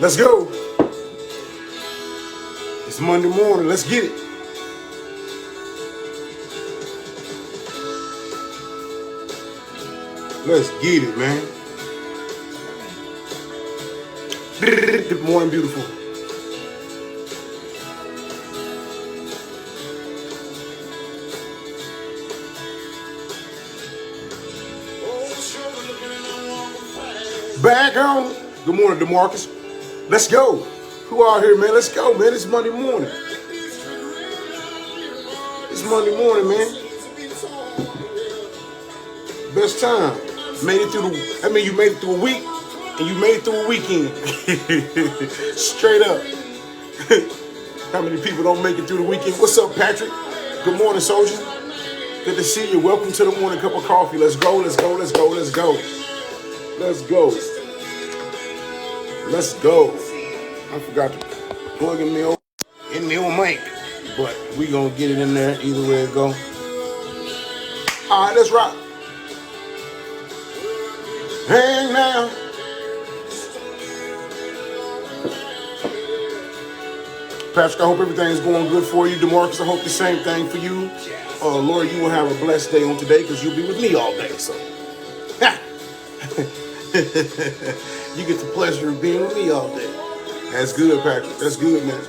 Let's go. It's Monday morning. Let's get it. Let's get it, man. Good morning, beautiful. Back on. Good morning, DeMarcus. Let's go. Who out here, man? Let's go, man. It's Monday morning. It's Monday morning, man. Best time. Made it through you made it through a week and you made it through a weekend. Straight up. How many people don't make it through the weekend? What's up, Patrick? Good morning, soldier. Good to see you. Welcome to the morning cup of coffee. Let's go, let's go, let's go, let's go. Let's go. Let's go. I forgot to plug in the old mic, but we gonna get it in there either way it go. All right, let's rock. Hang now. Patrick, I hope everything's going good for you. DeMarcus, I hope the same thing for you. Lord, you will have a blessed day on today because you'll be with me all day. So, you get the pleasure of being with me all day. That's good, Patrick. That's good, man.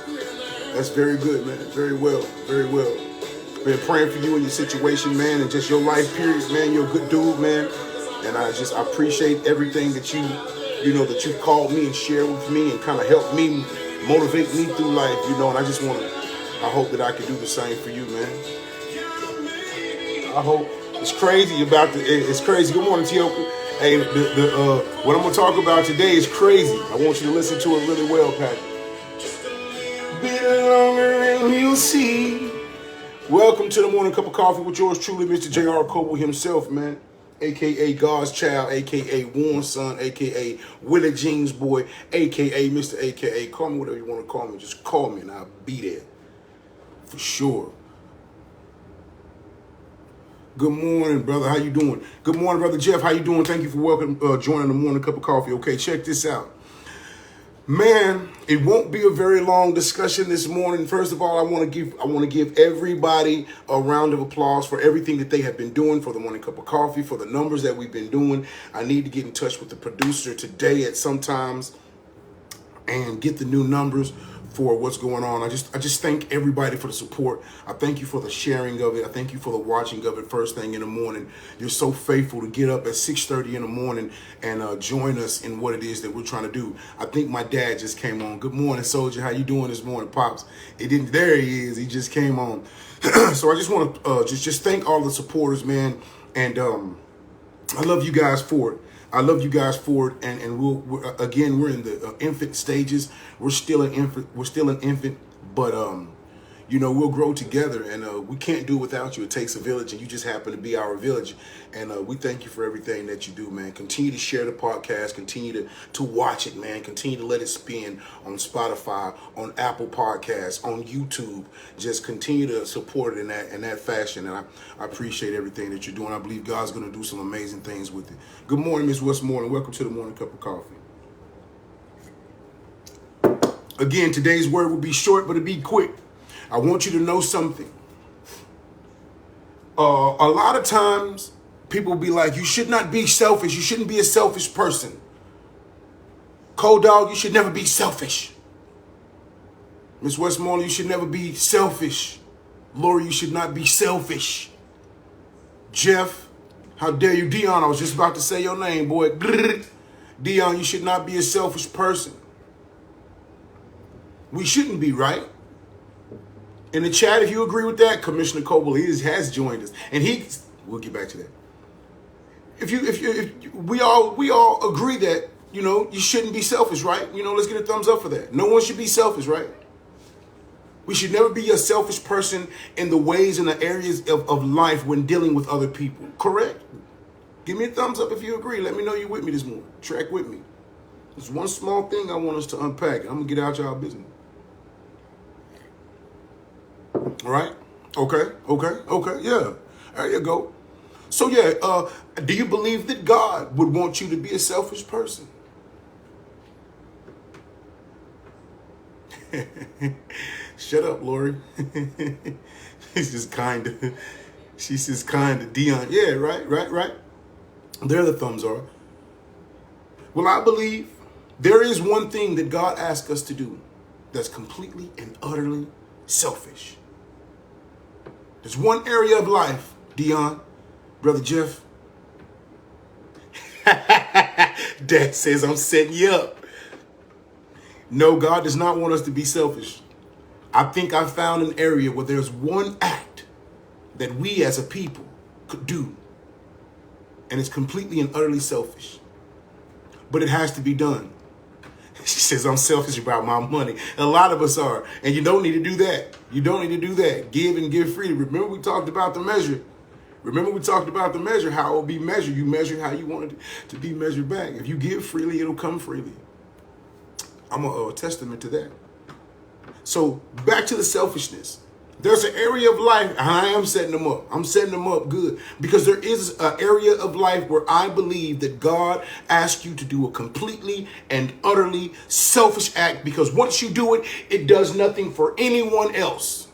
That's very good, man. Very well. Very well. Been praying for you and your situation, man, and just your life period, man. You're a good dude, man. And I appreciate everything that that you've called me and shared with me and kind of helped me, motivate me through life, and I hope that I can do the same for you, man. I hope. It's crazy. Good morning, Tioka. Hey, what I'm going to talk about today is crazy. I want you to listen to it really well, Patrick. Bit longer and you'll see. Welcome to the morning cup of coffee with yours truly, Mr. JR Coble himself, man. A.K.A. God's child, A.K.A. Warren's son, A.K.A. Willie Jean's boy, A.K.A. Mr. A.K.A. Call me whatever you want to call me. Just call me and I'll be there. For sure. Good morning, brother. How you doing? Good morning, brother Jeff. How you doing? Thank you for joining the morning cup of coffee. Okay, check this out. Man, it won't be a very long discussion this morning. First of all, I want to give everybody a round of applause for everything that they have been doing for the morning cup of coffee, for the numbers that we've been doing. I need to get in touch with the producer today at some times and get the new numbers for what's going on. I just thank everybody for the support. I thank you for the sharing of it. I thank you for the watching of it first thing in the morning. You're so faithful to get up at 6:30 in the morning and join us in what it is that we're trying to do. I think my dad just came on. Good morning, soldier. How you doing this morning, Pops? There he is. He just came on. So I just want to just thank all the supporters, man. And I love you guys for it. And we're in the infant stages. We're still an infant, but we'll grow together, and we can't do it without you. It takes a village, and you just happen to be our village. And we thank you for everything that you do, man. Continue to share the podcast. Continue to watch it, man. Continue to let it spin on Spotify, on Apple Podcasts, on YouTube. Just continue to support it in that fashion. And I appreciate everything that you're doing. I believe God's going to do some amazing things with it. Good morning, Miss Westmoreland. Welcome to the morning cup of coffee. Again, today's word will be short, but it'll be quick. I want you to know something. A lot of times, people will be like, you should not be selfish. You shouldn't be a selfish person. Cold Dog, you should never be selfish. Miss Westmoreland, you should never be selfish. Lori, you should not be selfish. Jeff, how dare you? Dion, I was just about to say your name, boy. Dion, you should not be a selfish person. We shouldn't be, right? In the chat, if you agree with that, Commissioner Coble has joined us, and we'll get back to that. If we all agree that you shouldn't be selfish, right? Let's get a thumbs up for that. No one should be selfish, right? We should never be a selfish person in the ways and the areas of life when dealing with other people. Correct? Give me a thumbs up if you agree. Let me know you're with me this morning. Track with me. There's one small thing I want us to unpack. I'm going to get out y'all business. All right? Okay, yeah. There you go. So, do you believe that God would want you to be a selfish person? Shut up, Lori. She's just kind of. She's just kind of Dion. Yeah, right. There the thumbs are. Well, I believe there is one thing that God asks us to do that's completely and utterly selfish. There's one area of life, Dion, Brother Jeff. Dad says I'm setting you up. No, God does not want us to be selfish. I think I found an area where there's one act that we as a people could do, and it's completely and utterly selfish. But it has to be done. She says, I'm selfish about my money. A lot of us are. And you don't need to do that. You don't need to do that. Give and give freely. Remember we talked about the measure. How it will be measured. You measure how you want it to be measured back. If you give freely, it'll come freely. I'm a testament to that. So back to the selfishness. There's an area of life, and I am setting them up. I'm setting them up good because there is an area of life where I believe that God asks you to do a completely and utterly selfish act, because once you do it, it does nothing for anyone else.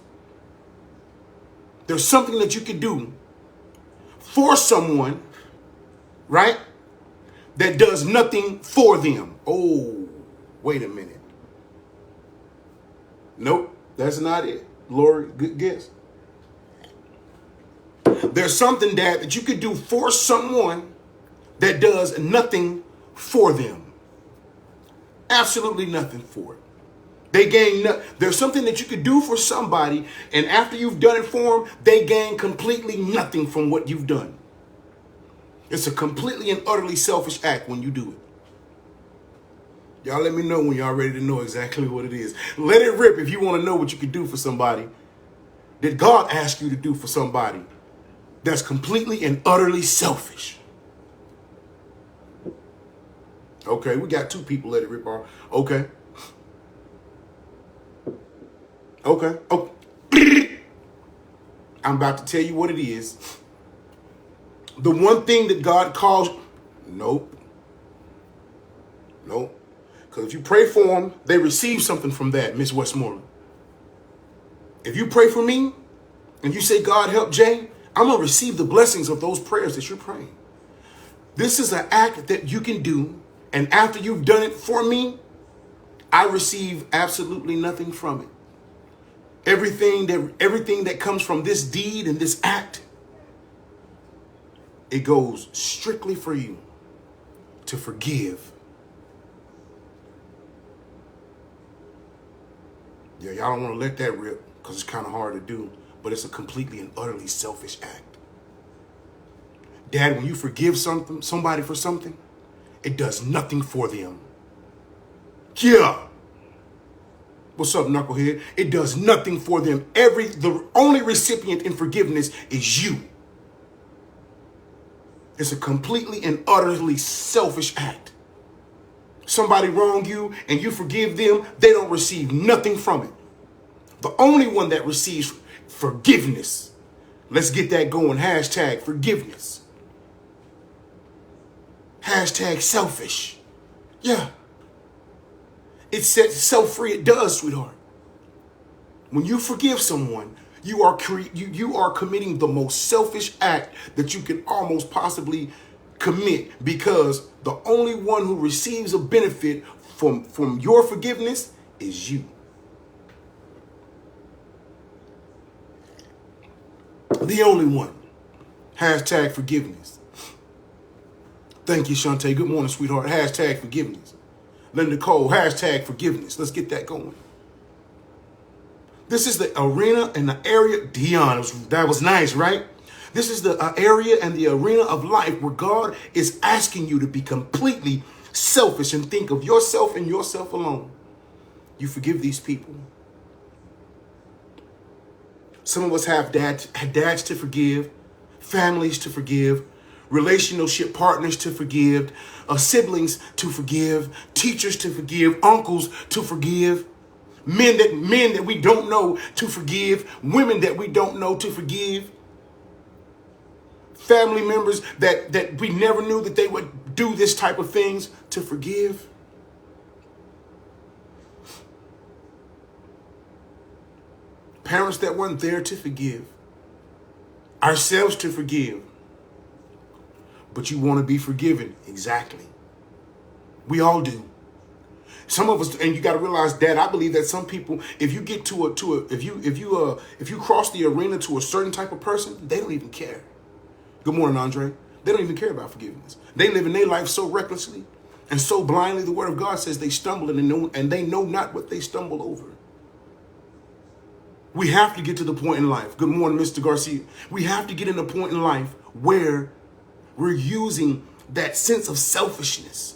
There's something that you can do for someone, right, that does nothing for them. Oh, wait a minute. Nope, that's not it. Lori, good guess. There's something, Dad, that you could do for someone that does nothing for them. Absolutely nothing for it. They gain there's something that you could do for somebody, and after you've done it for them, they gain completely nothing from what you've done. It's a completely and utterly selfish act when you do it. Y'all let me know when y'all ready to know exactly what it is. Let it rip if you want to know what you can do for somebody that God asked you to do for somebody that's completely and utterly selfish. Okay, we got two people let it rip off. Okay. Oh. I'm about to tell you what it is. The one thing that God calls... Nope. Because if you pray for them, they receive something from that, Miss Westmoreland. If you pray for me and you say, God help Jay, I'm going to receive the blessings of those prayers that you're praying. This is an act that you can do, and after you've done it for me, I receive absolutely nothing from it. Everything that comes from this deed and this act, it goes strictly for you to forgive. Yeah, y'all don't want to let that rip because it's kind of hard to do, but it's a completely and utterly selfish act. Dad, when you forgive somebody for something, it does nothing for them. Yeah. What's up, knucklehead? It does nothing for them. The only recipient in forgiveness is you. It's a completely and utterly selfish act. Somebody wrong you and you forgive them, they don't receive nothing from it. The only one that receives forgiveness. Let's get that going. Hashtag forgiveness. Hashtag selfish. Yeah. It sets itself free. It does, sweetheart. When you forgive someone, you are committing the most selfish act that you can almost possibly commit, because the only one who receives a benefit from your forgiveness is you. The only one. Hashtag forgiveness. Thank you, Shantae. Good morning, sweetheart. Hashtag forgiveness. Linda Cole, hashtag forgiveness. Let's get that going. This is the arena and the area. Dion, that was nice, right? This is the area and the arena of life where God is asking you to be completely selfish and think of yourself and yourself alone. You forgive these people. Some of us have dads to forgive, families to forgive, relationship partners to forgive, siblings to forgive, teachers to forgive, uncles to forgive, men that we don't know to forgive, women that we don't know to forgive, family members that we never knew that they would do this type of things to forgive. parents that weren't there to forgive, ourselves to forgive, but you want to be forgiven. Exactly. We all do. Some of us, and you got to realize, Dad, I believe that some people, if you get if you cross the arena to a certain type of person, they don't even care. Good morning, Andre. They don't even care about forgiveness. They live in their life so recklessly and so blindly. The word of God says they stumble and they know not what they stumble over. We have to get to the point in life. Good morning, Mr. Garcia. We have to get in a point in life where we're using that sense of selfishness.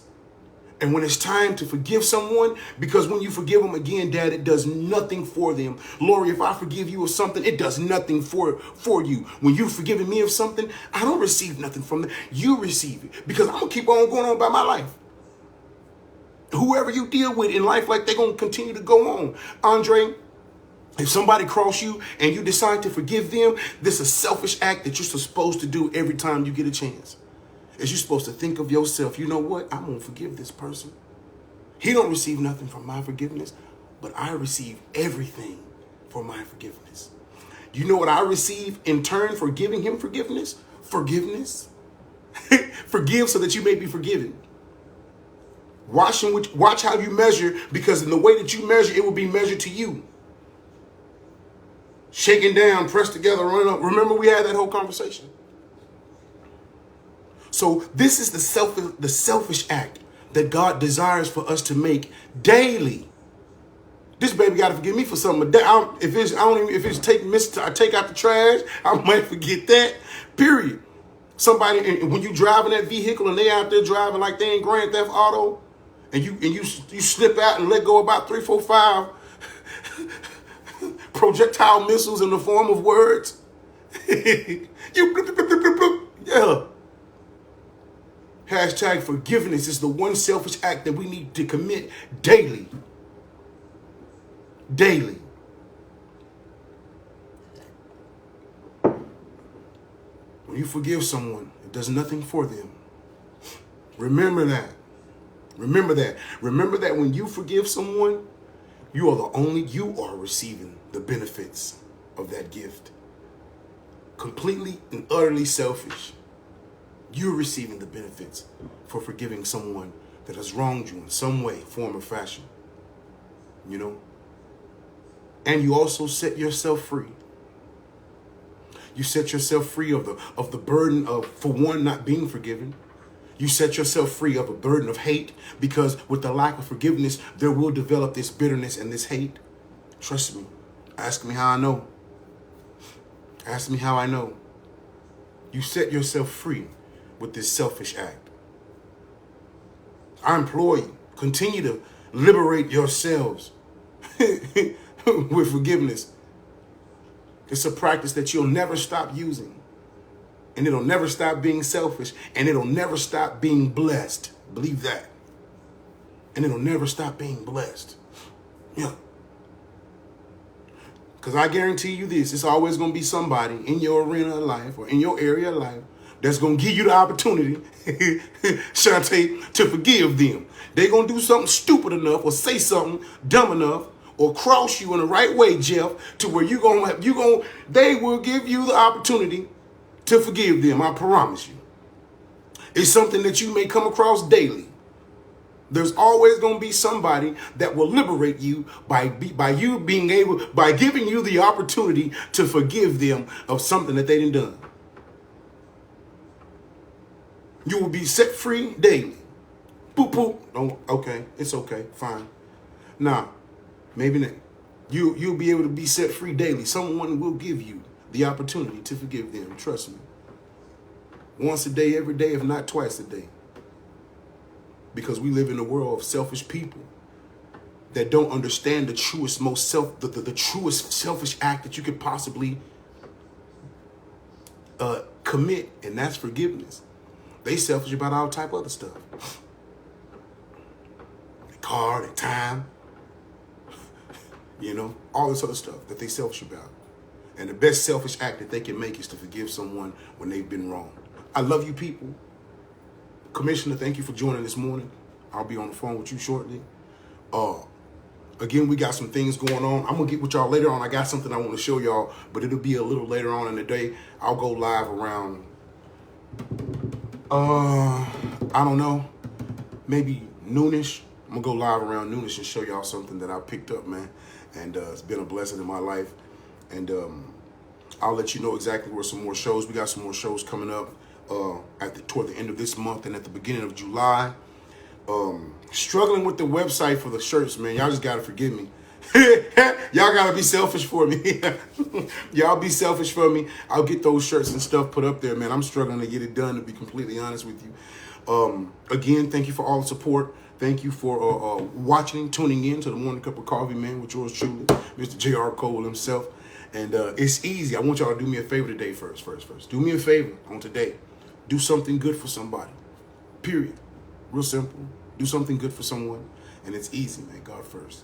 And when it's time to forgive someone, because when you forgive them again, Dad, it does nothing for them. Lori, if I forgive you of something, it does nothing for you. When you've forgiven me of something, I don't receive nothing from them. You receive it, because I'm going to keep on going on about my life. Whoever you deal with in life, like they're going to continue to go on. Andre, if somebody cross you and you decide to forgive them, this is a selfish act that you're supposed to do every time you get a chance. Is you're supposed to think of yourself, you know what? I'm going to forgive this person. He don't receive nothing from my forgiveness, but I receive everything for my forgiveness. Do you know what I receive in turn for giving him forgiveness? Forgiveness. Forgive so that you may be forgiven. Watch how you measure, because in the way that you measure, it will be measured to you. Shaken down, pressed together, running up. Remember, we had that whole conversation. So this is the selfish act that God desires for us to make daily. This baby got to forgive me for something. If it's take out the trash, I might forget that. Period. Somebody, and when you driving that vehicle and they out there driving like they in Grand Theft Auto, and you slip out and let go about 3, 4, 5 projectile missiles in the form of words. Yeah. Hashtag forgiveness is the one selfish act that we need to commit daily. Daily. When you forgive someone, it does nothing for them. Remember that. Remember that. Remember that when you forgive someone, you are receiving the benefits of that gift. Completely and utterly selfish. You're receiving the benefits for forgiving someone that has wronged you in some way, form, or fashion. You know? And you also set yourself free. You set yourself free of the burden of, for one, not being forgiven. You set yourself free of a burden of hate, because with the lack of forgiveness, there will develop this bitterness and this hate. Trust me. Ask me how I know. Ask me how I know. You set yourself free with this selfish act. I implore you, continue to liberate yourselves with forgiveness. It's a practice that you'll never stop using. And it'll never stop being selfish. And it'll never stop being blessed. Believe that. And it'll never stop being blessed. Yeah. Because I guarantee you this, it's always going to be somebody in your arena of life or in your area of life that's going to give you the opportunity, Shantae, to forgive them. They're going to do something stupid enough or say something dumb enough or cross you in the right way, Jeff, to where they will give you the opportunity to forgive them. I promise you. It's something that you may come across daily. There's always going to be somebody that will liberate you by giving you the opportunity to forgive them of something that they done done. You will be set free daily. Boop, boop. Oh, okay. It's okay. Fine. Nah, maybe not. You'll be able to be set free daily. Someone will give you the opportunity to forgive them. Trust me. Once a day, every day, if not twice a day. Because we live in a world of selfish people that don't understand the truest, the truest selfish act that you could possibly commit, and that's forgiveness. They selfish about all type of other stuff. Their car, their time, all this other stuff that they selfish about. And the best selfish act that they can make is to forgive someone when they've been wrong. I love you people. Commissioner, thank you for joining this morning. I'll be on the phone with you shortly. Again, we got some things going on. I'm going to get with y'all later on. I got something I want to show y'all, but it'll be a little later on in the day. I'll go live around, I don't know, maybe noonish. I'm going to go live around noonish and show y'all something that I picked up, man. And it's been a blessing in my life. And I'll let you know exactly where some more shows. We got some more shows coming up toward the end of this month and at the beginning of July. Struggling with the website for the shirts, man. Y'all just gotta forgive me. Y'all gotta be selfish for me. Y'all be selfish for me. I'll get those shirts and stuff put up there, man. I'm struggling to get it done, to be completely honest with you. Again, thank you for all the support. Thank you for watching, tuning in to the Morning Cup of Coffee, man, with yours truly, Mr. JR Coble himself. And it's easy. I want y'all to do me a favor today first. Do me a favor on today. Do something good for somebody. Period. Real simple. Do something good for someone. And it's easy, man. God first.